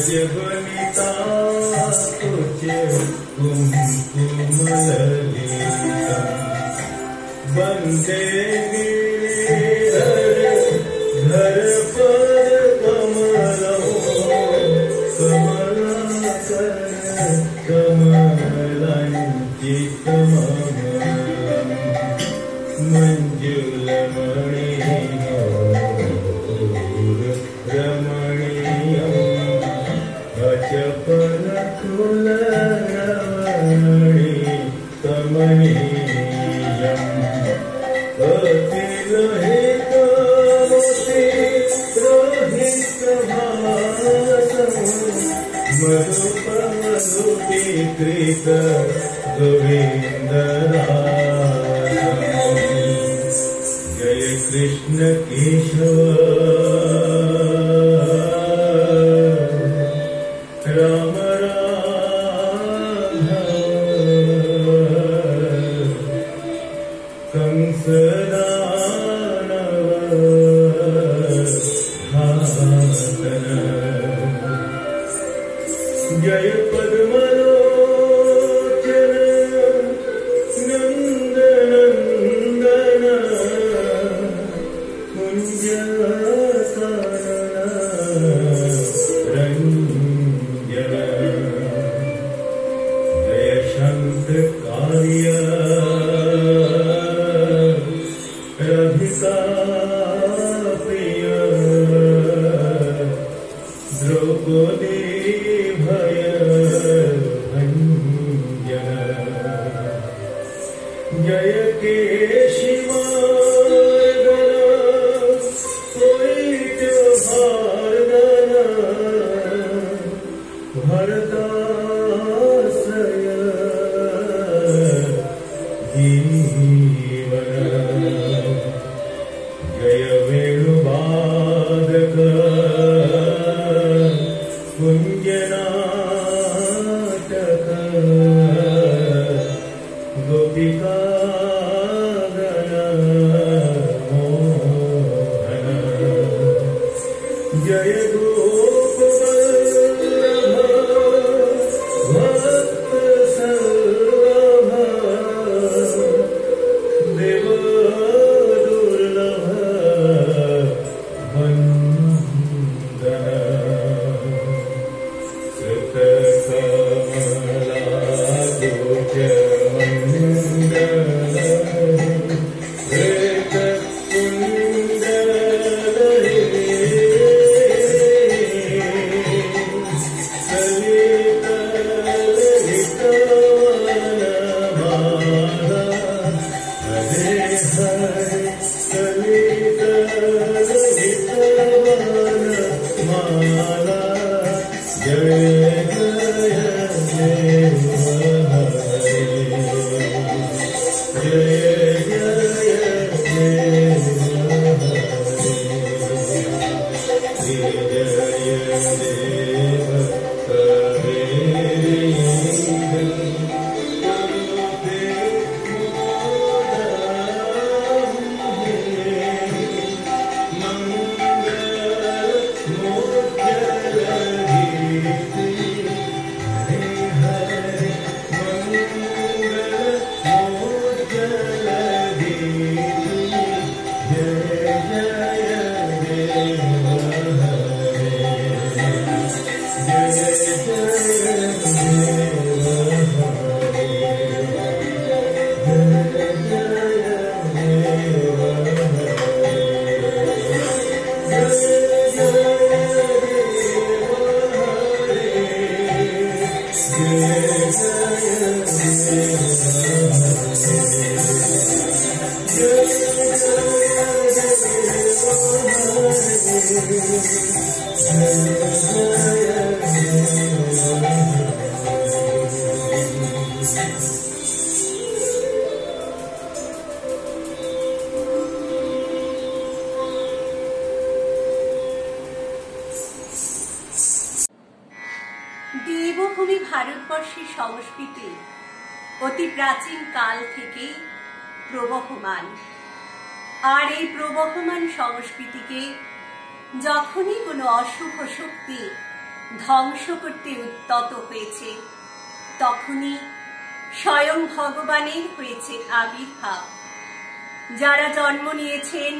वनिता कुछ कुमकुमललितम् वन्दे गिरिधर धर पद कमलम् कमलाकर कमलाञ्चितममलम् मञ्जुलमणि चपलकुलरमणि कमनीयम् अतिलोहितमोति रोहितभासम् मधुपमधुपीकृत गोविन्दराजम् जय कृष्ण केशव राम जय पद्मलोचन नंदनंदन कुंजकानन रंजन जय शंखकार्य रभिका प्रिय द्रौपदी भय भंजन जय केशिमार्दन कोइत्यभार्दन भरताश्रय जीवन जय वेणुवादक कुंजनाटक गोपिकागण मोहन जय गोपवल्लभ भक्त सर्वभ देव दुर्लभ वंदन देवभूमि भारतवर्षের সংস্কৃতি অতি প্রাচীন কাল থেকেই প্রবহমান। আর এই প্রবহমান সংস্কৃতিকে যখনই কোনো অশুভ শক্তি ধ্বংস করতে উদ্যত হয়েছে, তখনই স্বয়ং ভগবানের হয়েছে আবির্ভাব। যারা জন্ম নিয়েছেন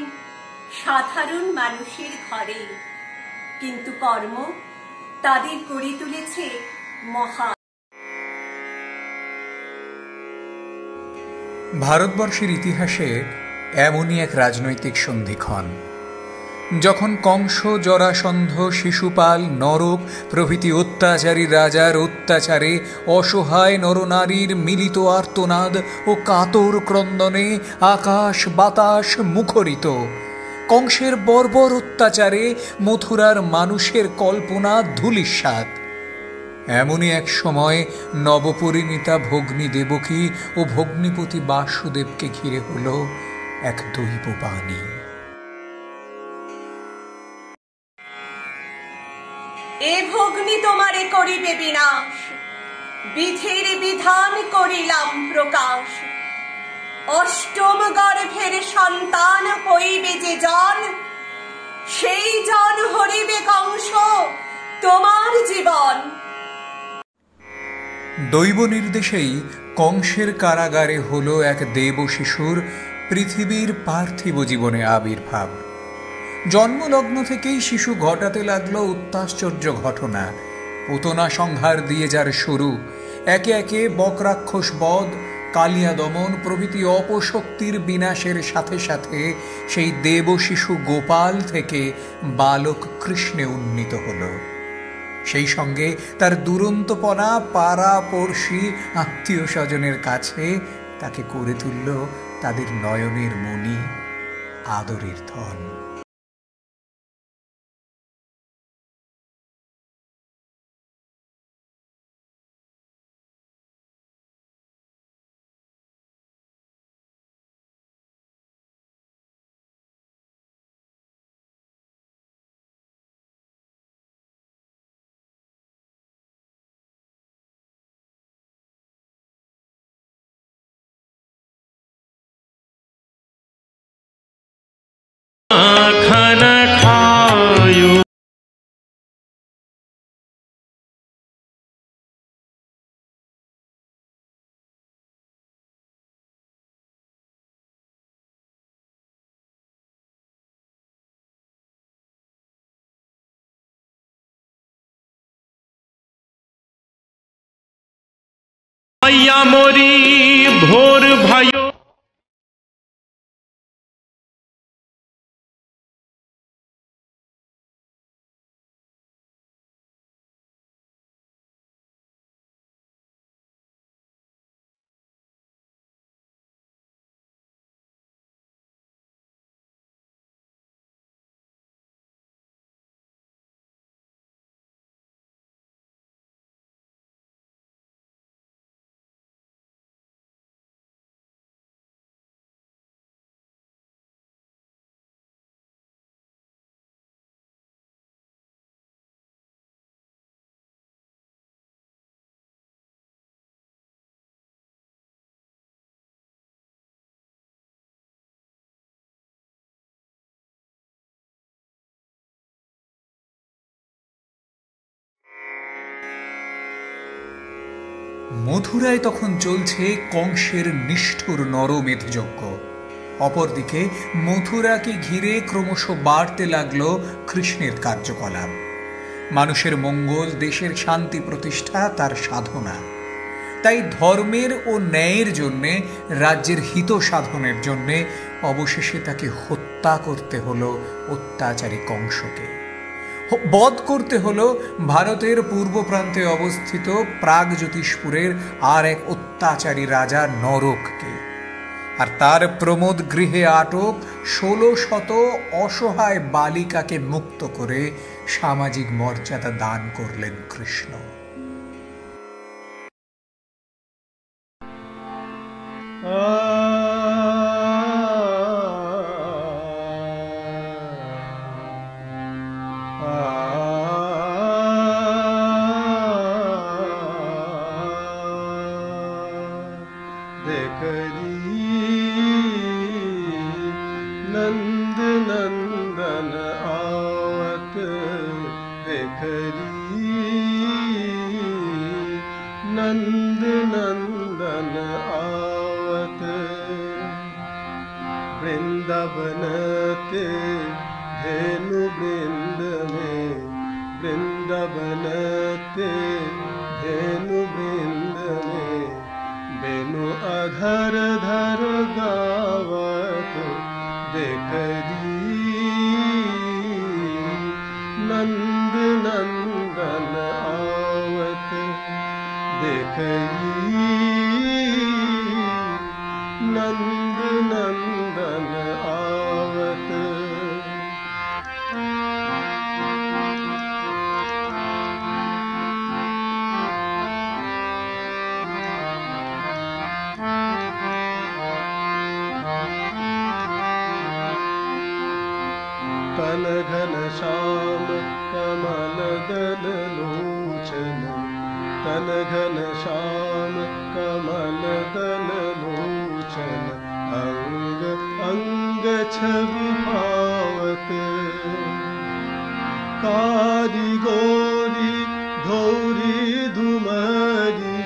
সাধারণ মানুষের ঘরে, কিন্তু কর্ম তাদের করে তুলেছে মহা। ভারতবর্ষের ইতিহাসে এমনই এক রাজনৈতিক সন্ধিক্ষণ, যখন কংস, জরাসন্ধ, শিশুপাল, নরক প্রভৃতি অত্যাচারী রাজার অত্যাচারে অসহায় নরনারীর মিলিত আর্তনাদ ও কাতর ক্রন্দনে আকাশ বাতাস মুখরিত। কংসের বর্বর অত্যাচারে মথুরার মানুষের কল্পনা ধূলিসাৎ। এমনই এক সময় নবপরিণীতা ভগ্নী দেবকী ও ভগ্নীপতি বাসুদেবকে ঘিরে হল এক দৈব বাণী। এ ভগ্নী তোমারে করিবে বিনাশ, বিধির বিধান করিলাম প্রকাশ। অষ্টম গর্ভের সন্তান হইবে যে জন, সেই জন হরিবে কংস তোমার জীবন। দৈব নির্দেশেই কংসের কারাগারে হল এক দেব শিশুর পৃথিবীর পার্থিব জীবনে আবির্ভাব। জন্মলগ্ন থেকেই শিশু ঘটাতে লাগলো অত্যাশ্চর্য ঘটনা। পুতনা সংহার দিয়ে যার শুরু, একে একে বকরাক্ষস বধ, কালিয়া দমন প্রভৃতি অপশক্তির বিনাশের সাথে সাথে সেই দেব শিশু গোপাল থেকে বালক কৃষ্ণে উন্নীত হল। সেই সঙ্গে তার দুরন্তপনা পাড়া পড়শি আত্মীয় স্বজনের কাছে তাকে করে তুলল তাদের নয়নের মণি, আদরের ধন। খানা খায় মরি ভোর ভাই। মথুরায় তখন চলছে কংসের নিষ্ঠুর নরমেধ যজ্ঞ। অপরদিকে মথুরাকে ঘিরে ক্রমশ বাড়তে লাগল কৃষ্ণের কার্যকলাপ। মানুষের মঙ্গল, দেশের শান্তি প্রতিষ্ঠা তার সাধনা। তাই ধর্মের ও ন্যায়ের জন্যে, রাজ্যের হিত সাধনের জন্যে অবশেষে তাকে হত্যা করতে হলো অত্যাচারী কংসকে। বধ করতে হলো ভারতের পূর্ব প্রান্তে অবস্থিত প্রাগজ্যোতিষপুরের আর এক অত্যাচারী রাজা নরককে। আর তার প্রমোদ গৃহে আটক ১৬০০ অসহায় বালিকাকে মুক্ত করে সামাজিক মর্যাদা দান করলেন কৃষ্ণ। नंद नंदन आवत देखरी नंद नंदन आवत वृंदावन ते धेनु वृंद में वृंदावन ते धेनु वृंद में बेनु अधर धर गावत देखरी नंद नंदन आवत देखरी नंद नंदन आवत तन घन श्याम कमल दल लोचन तन घन श्याम कमल दल लोचन अंग अंग छवि पावत कारी गोरी धोरी धुमरी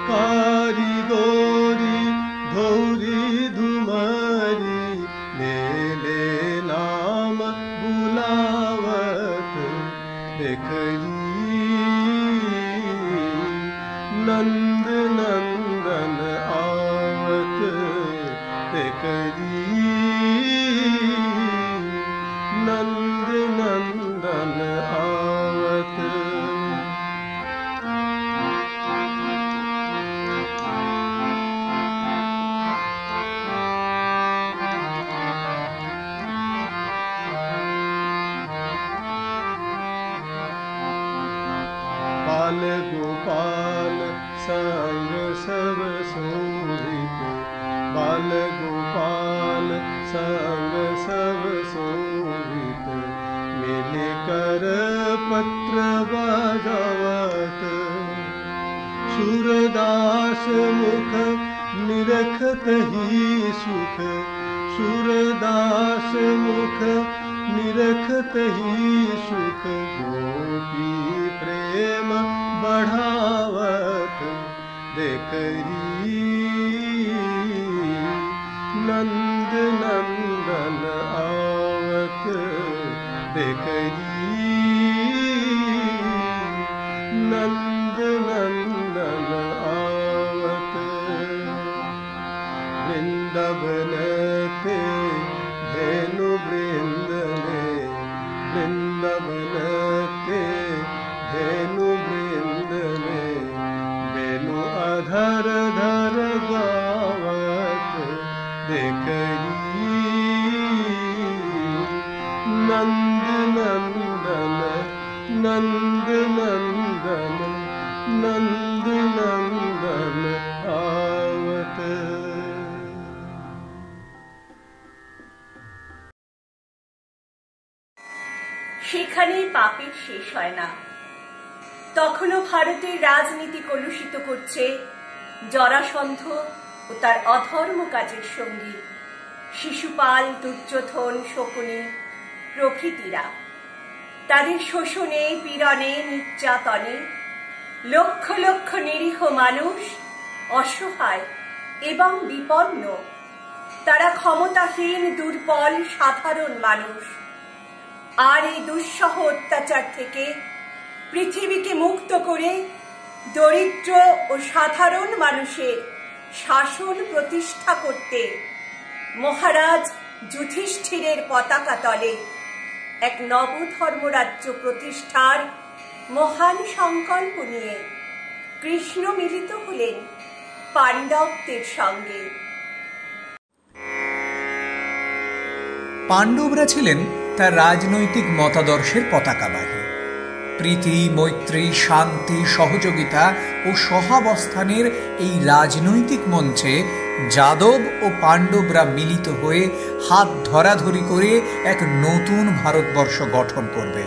कारी गोरी धोरी धुमरी ले ले नाम बुलावत देखरी नंद नंदन आवत देखरी नंद नंदन आवत बाल गोपाल संग सब शोभित बाल गोपाल संग सब शोभित मिल कर पत्र बजावत सूरदास मुख निरखत ही सुख सूरदास मुख निरखत ही सुख गोपी प्रेम बढ़ावत देखरी नंद नंदन आवत देखरी नंद नंदन आवत वृंदावन ते धेनु वृंद में वृंदावन ते धेनु वृंद में बेनु अधर धर गावत देखरी नंद नंदन नंद नंदन नंद नंदन आवत সেখানেই পাপের শেষ হয় না। তখনও ভারতের রাজনীতি কলুষিত করছে জরাসন্ধ ও তার অধর্ম কাজের সঙ্গী শিশুপাল, দুর্যোধন, শকুনি প্রভৃতিরা। তাদের শোষণে, পীড়নে, নির্যাতনে লক্ষ লক্ষ নিরীহ মানুষ অসহায় এবং বিপন্ন। তারা ক্ষমতাহীন, দুর্বল, সাধারণ মানুষ। আর এই দুঃসহ অত্যাচার থেকে পৃথিবীকে মুক্ত করে দরিদ্র ও সাধারণ মানুষের শাসন প্রতিষ্ঠা করতে মহারাজ যুধিষ্ঠিরের পতাকা তলে এক নব ধর্মরাজ্য প্রতিষ্ঠার মহান সংকল্প নিয়ে কৃষ্ণ মিলিত হলেন পাণ্ডবদের সঙ্গে। পাণ্ডবরা ছিলেন তার রাজনৈতিক মতাদর্শের পতাকাবাহী। প্রীতি, মৈত্রী, শান্তি, সহযোগিতা ও সহাবস্থানের এই রাজনৈতিক মঞ্চে যাদব ও পাণ্ডবরা মিলিত হয়ে হাত ধরাধরি করে এক নতুন ভারতবর্ষ গঠন করবে,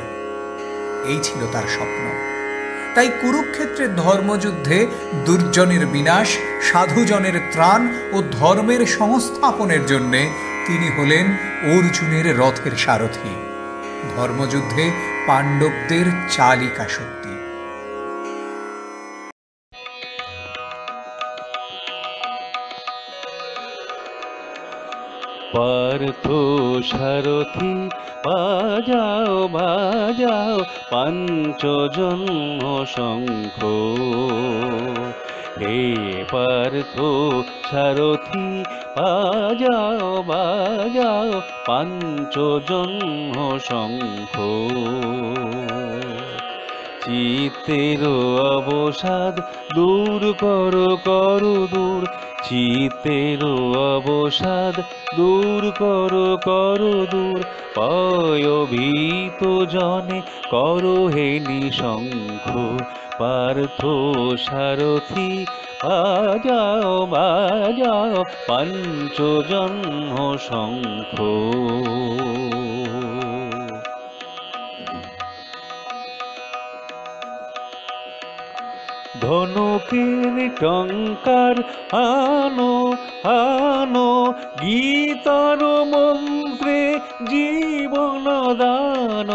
এই ছিল তার স্বপ্ন। তাই কুরুক্ষেত্রের ধর্মযুদ্ধে দুর্জনের বিনাশ, সাধুজনের ত্রাণ ও ধর্মের সংস্থাপনের জন্যে তিনি হলেন অর্জুনের রথের সারথি, ধর্মযুদ্ধে পাণ্ডবদের চালিকা শক্তি। পার্থ সারথি বাজাও বাজাও পাঞ্চজন্ম শঙ্খ। হে পার্থ সারথি বাজাও বাজাও পাঞ্চজন্ম শঙ্খ। চিত্তের অবসাদ দূর করো করো দূর, চিত্তের অবসাদ দূর করো করো দূর। ভয়ভীত জনে করো হে নিশঙ্খ। পার্থ সারথি বাজাও বাজাও পাঞ্চজন্ম শঙ্খ। ধনুকের টঙ্কার আনো আনো, গীতার মন্ত্রে জীবন দান।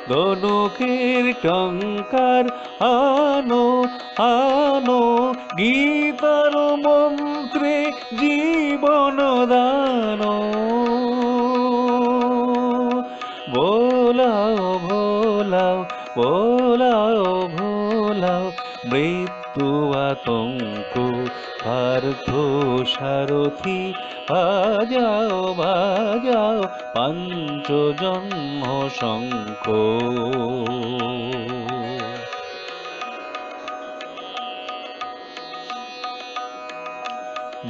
ধনুকের টঙ্কার আনো আনো, গীতার মন্ত্রে জীবন দান। ভোলাও ভোলাও ভোলাও ভোলাও মৃত্যু আতঙ্ক। পার্থ সারথি বাজাও বাজাও পাঞ্চজন্ম শঙ্খ।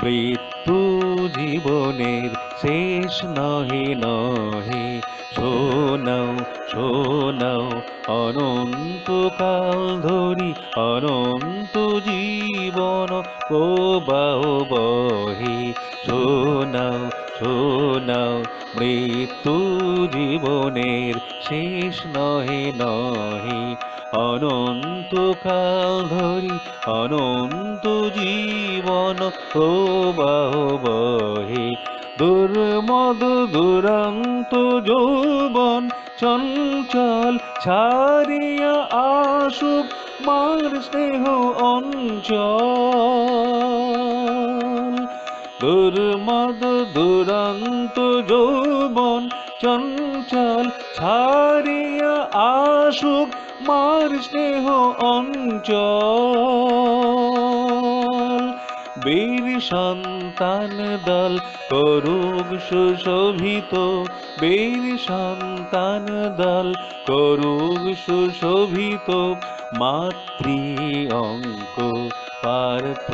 মৃত্যু জীবনের শেষ নহে নহে, শোনাও শোনাও অনন্তকাল ধরি অনন্ত জীবন প্রবাহ বহে। শোনাও শোনাও মৃত্যু জীবনের শেষ নহে নহে, অনন্তকাল ধরি অনন্ত জীবন প্রবাহ বহে। দুর্মদ দুরন্ত যৌবন চঞ্চল ছাড়িয়া আসুক মার স্নেহ অঞ্চল। দুর্মদ দুরন্ত যৌবন চঞ্চল ছাড়িয়া আসুক মার স্নেহ অঞ্চল। বীর সন্তান দল করুক সুশোভিত, বীর সন্তান দল করুক সুশোভিত মাতৃ অঙ্ক। পার্থ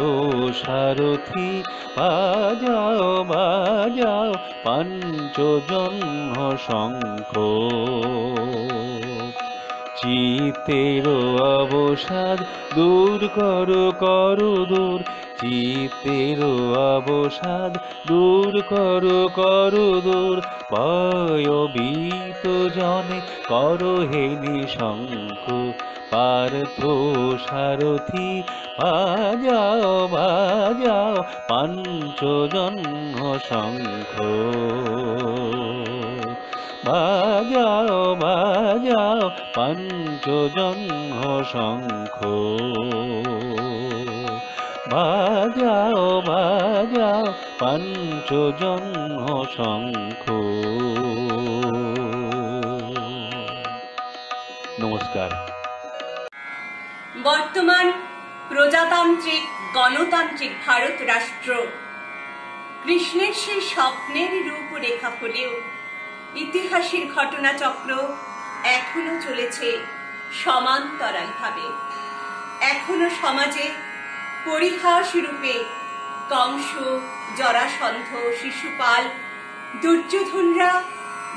সারথি বাজাও বাজাও পাঞ্চজন্ম শঙ্খ। চিত্তের অবসাদ দূর করো করো দূর, চিত্তের অবসাদ দূর করো করো দূর। ভয়ভীত জনে করো হে নিশঙ্ক। পার্থ সারথি বাজাও বাজাও পাঞ্চজন্ম শঙ্খ। বাজাও বাজাও পাঞ্চজন্ম শঙ্খ। বাজাও বাজাও পাঞ্চজন্ম শঙ্খ। নমস্কার। বর্তমান প্রজাতান্ত্রিক গণতান্ত্রিক ভারত রাষ্ট্র কৃষ্ণের সেই স্বপ্নের রূপরেখা হলেও ইতিহাসের ঘটনাচক্র এখনো চলেছে সমান্তরালভাবে। এখনো সমাজে পরিহাস রূপে কংস, জরাসন্ধ, শিশুপাল, দুর্যোধনরা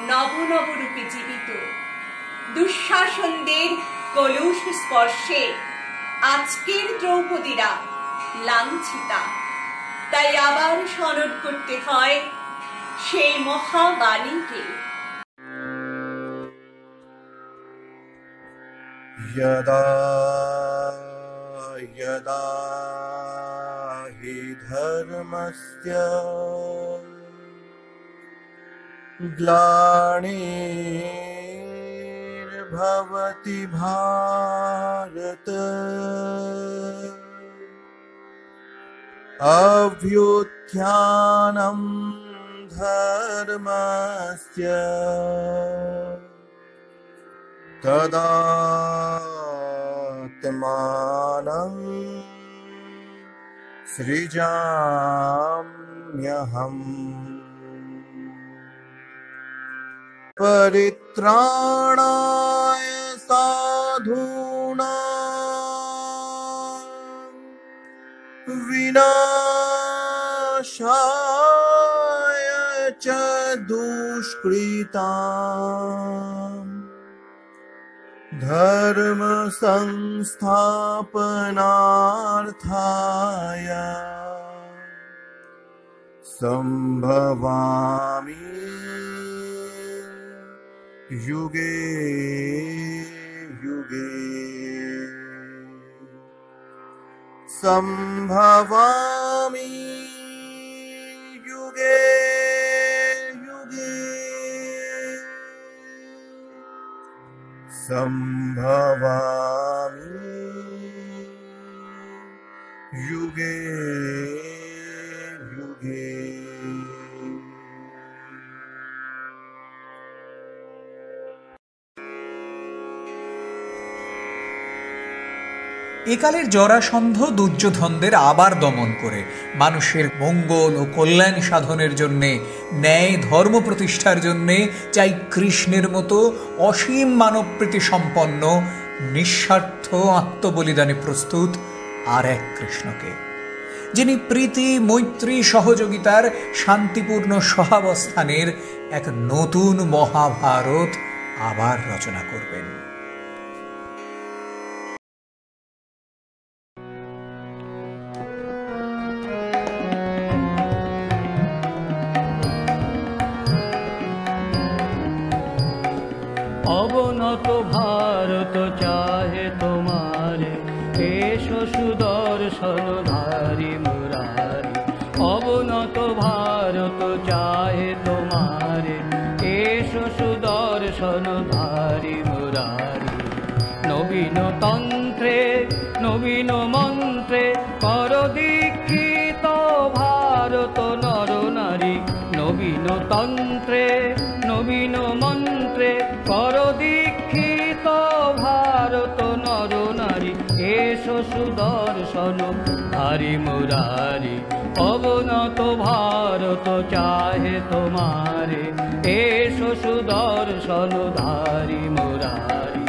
নব নব রূপে জীবিত। দুঃশাসনদের কলুষ স্পর্শে আজকের দ্রৌপদীরা লাঞ্ছিতা। তাই আবার স্মরণ করতে হয় সেই মহাবাণীকে। यदा यदा हि धर्मस्य ग्लानिर्भवति भारत अभ्युत्थानं धर्मस्य तदात्मानं सृजाम्यहम् परित्राणाय साधूनां विनाशाय च दुष्कृताम् धर्म संस्थापनार्थाय संभवामि युगे युगे संभवामि युगे युगे संभवामि युगे युगे। একালের জরাসন্ধ দুর্যোধনদের আবার দমন করে মানুষের মঙ্গল ও কল্যাণ সাধনের জন্যে, ন্যায় ধর্ম প্রতিষ্ঠার জন্যে চাই কৃষ্ণের মতো অসীম মানবপ্রীতি সম্পন্ন, নিঃস্বার্থ আত্মবলিদানে প্রস্তুত আর এক কৃষ্ণকে, যিনি প্রীতি মৈত্রী সহযোগিতার শান্তিপূর্ণ সহাবস্থানের এক নতুন মহাভারত আবার রচনা করবেন। অবনত ভারত চাহে তোমারে, এসো সুদর্শনধারী মুরারি। অবনত ভারত চাহে তোমারে, এসো সুদর্শনধারী মুরারি। নবীন তন্ত্রে নবীন মন্ত্রে কর দীক্ষিত ভারত নর নারী। নবীন তন্ত্রে নবীন মন্ত্রে কর দীক্ষিত ভারত নর নারী। এসো সুদর্শন ধারী মুরারি। অবনত ভারত চাহে তোমারে, এসো সুদর্শন ধারী মুরারি।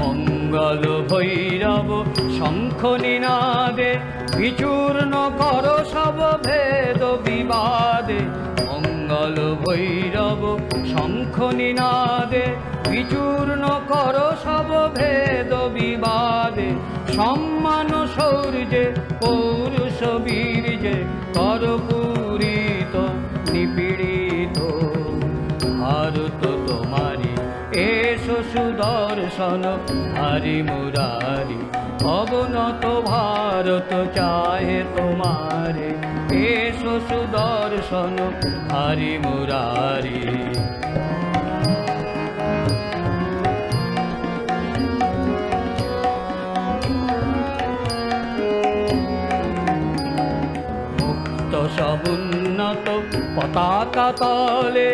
মঙ্গল ভৈরব শঙ্খ নিনাদে, বিচূর্ণ কর সব ভেদ বিবাদে। মঙ্গল ভৈরব শঙ্খ নিনাদে, বিচূর্ণ কর সব ভেদ বিবাদে। সম্মান শৌর্যে পৌরুষ বীর্যে কর পূরিত নিপীড়িত ভারত তোমারি। এসো সুদর্শন ধারী মুরারি। অবনত ভারত চাহে তোমারে, এসো সুদর্শন ধারী মুরারি। মুক্ত সবুন্নত পতাকা তলে,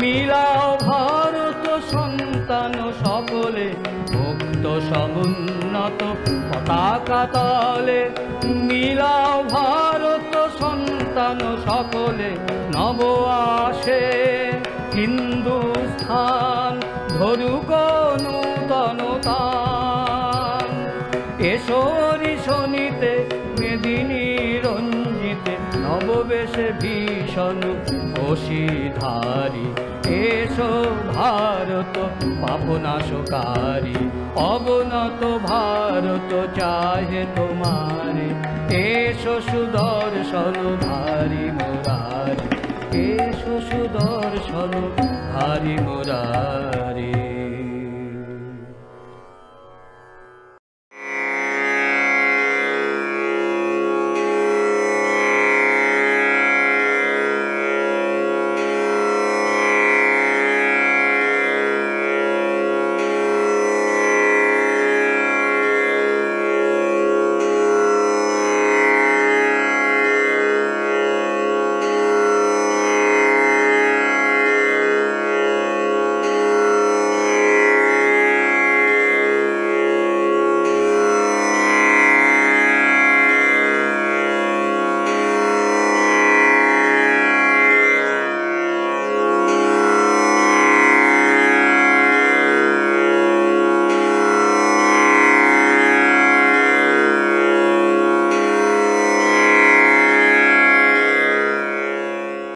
মিলাও ভারত সন্তান সকলে। মুক্ত সমুন্নত পতাকা তলে, মিলাও ভারত সন্তান সকলে। নব আসে হিন্দুস্থান, ধরুক নূতন তান। এসো ঋষনিতে মেদিনী রঞ্জিতে, নববেশে ভীষণ বশীধারী। এসো ভারত পাপনাশকারী। অবনত ভারত চাহে তোমারে, এসো সুদর্শন ধারী মুরারি। এসো সুদর্শন ধারী মুরারি।